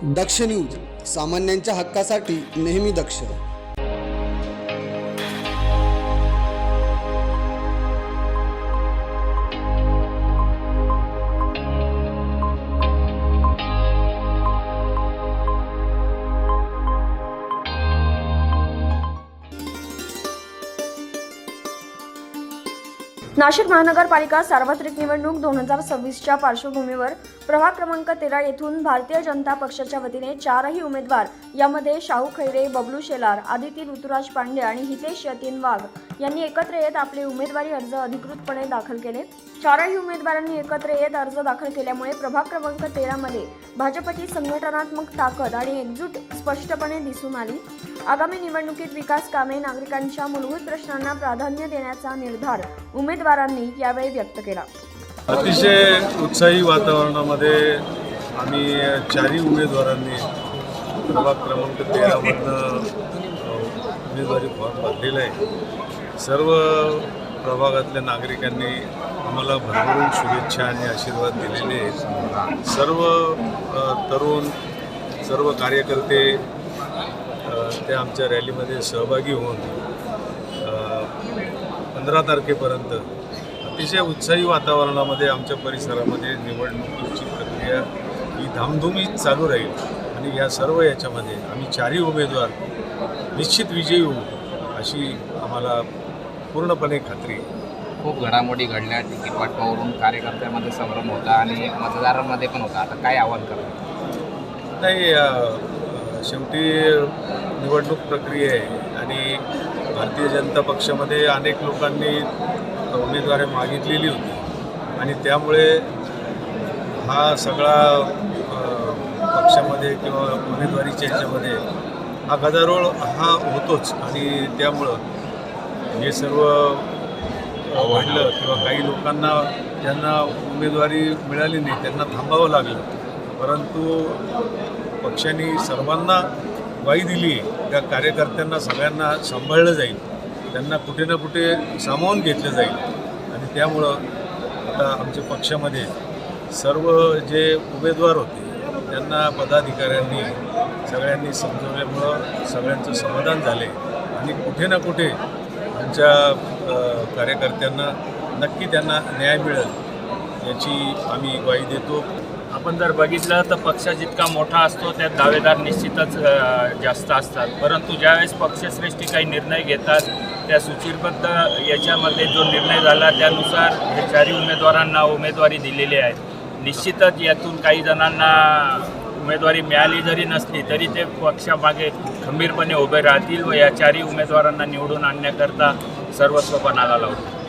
दक्ष news, सामान्यांच्या हक्कासाठी नेहमी दक्ष. नाशिक महानगरपालिका सार्वत्रिक निवडणूक 2026च्या पार्श्वभूमीवर प्रभाग क्रमांक 13 येथून भारतीय जनता पक्षाच्या वतीने 4ही उमेदवार, यामध्ये शाहू खैरे, बबलू शेलार, आदिती ऋतुराज पांडे आणि हितेश यतीन वाघ यांनी एकत्र येत आपले उमेदवारी अर्ज अधिकृतपणे दाखल केले. 4ही उमेदवारांनी एकत्र येत अर्ज दाखल केल्यामुळे प्रभाग क्रमांक 13 मध्ये भाजपची संघटनात्मक ताकद आणि एकजूट स्पष्टपणे दिसून आली. आगामी निवडणुकीत विकास कामे, नागरिकांच्या मूलभूत प्रश्नांना प्राधान्य देण्याचा निर्धार उमेदवारांनी यावेळी व्यक्त केला. अतिशय उत्साही वातावरणामध्ये आम्ही 4ही उमेदवारांनी प्रभाग क्रमांक 13 मधनं उमेदवारी फॉर्म भरलेला आहे. सर्व प्रभागातल्या नागरिकांनी आम्हाला भरभरून शुभेच्छा आणि आशीर्वाद दिलेले आहेत. सर्व तरुण, सर्व कार्यकर्ते ते आमच्या रॅलीमध्ये सहभागी होऊन 15 तारखेपर्यंत अतिशय उत्साही वातावरणामध्ये आमच्या परिसरामध्ये निवडणुकीची प्रक्रिया ही धामधुमीत चालू राहील आणि या सर्व याच्यामध्ये आम्ही 4ही उमेदवार निश्चित विजयी होऊ अशी आम्हाला पूर्णपणे खात्री आहे. खूप घडामोडी घडल्या, तिकीट वाटपावरून कार्यकर्त्यांमध्ये संभ्रम होता आणि मतदारांमध्ये पण होता. आता काय आव्हान करतात? नाही, शेवटी निवडणूक प्रक्रिया आहे आणि भारतीय जनता पक्षामध्ये अनेक लोकांनी उमेदवारी मागितलेली होती आणि त्यामुळे हा सगळा पक्षामध्ये किंवा उमेदवारीच्या ह्याच्यामध्ये हा गदारोळ हा होतोच आणि त्यामुळं हे सर्व वाढलं किंवा काही लोकांना ज्यांना उमेदवारी मिळाली नाही त्यांना थांबावं लागलं. परंतु पक्षाने सर्वांना ग्वाही दिली आहे, त्या कार्यकर्त्यांना सगळ्यांना सांभाळलं जाईल, त्यांना कुठे ना कुठे सामावून घेतलं जाईल आणि त्यामुळं आता आमच्या पक्षामध्ये सर्व जे उमेदवार होते त्यांना पदाधिकाऱ्यांनी सगळ्यांनी समजवल्यामुळं सगळ्यांचं समाधान झाले आणि कुठे ना कुठे आमच्या कार्यकर्त्यांना नक्की त्यांना न्याय मिळेल याची आम्ही ग्वाही देतो. आपण जर बघितलं तर पक्ष जितका मोठा असतो त्यात दावेदार निश्चितच जास्त असतात, परंतु ज्यावेळेस पक्षश्रेष्ठी काही निर्णय घेतात त्या सूचीबद्ध याच्यामध्ये जो निर्णय झाला त्यानुसार हे 4ही उमेदवारांना उमेदवारी दिलेली आहे. निश्चितच यातून काही जणांना उमेदवारी मिळाली जरी नसली तरी ते पक्षामागे खंबीरपणे उभे राहतील व या 4ही उमेदवारांना निवडून आणण्याकरता सर्वस्व पणाला लावतील.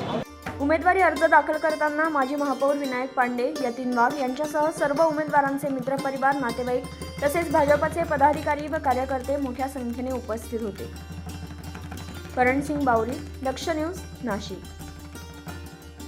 उमेदवारी अर्ज दाखल करताना माजी महापौर विनायक पांडे, यतीन वाघ यांच्यासह सर्व उमेदवारांचे मित्रपरिवार, नातेवाईक तसेच भाजपचे पदाधिकारी व कार्यकर्ते मोठ्या संख्येने उपस्थित होते. करण सिंग बावरी, दक्ष न्यूज, नाशिक.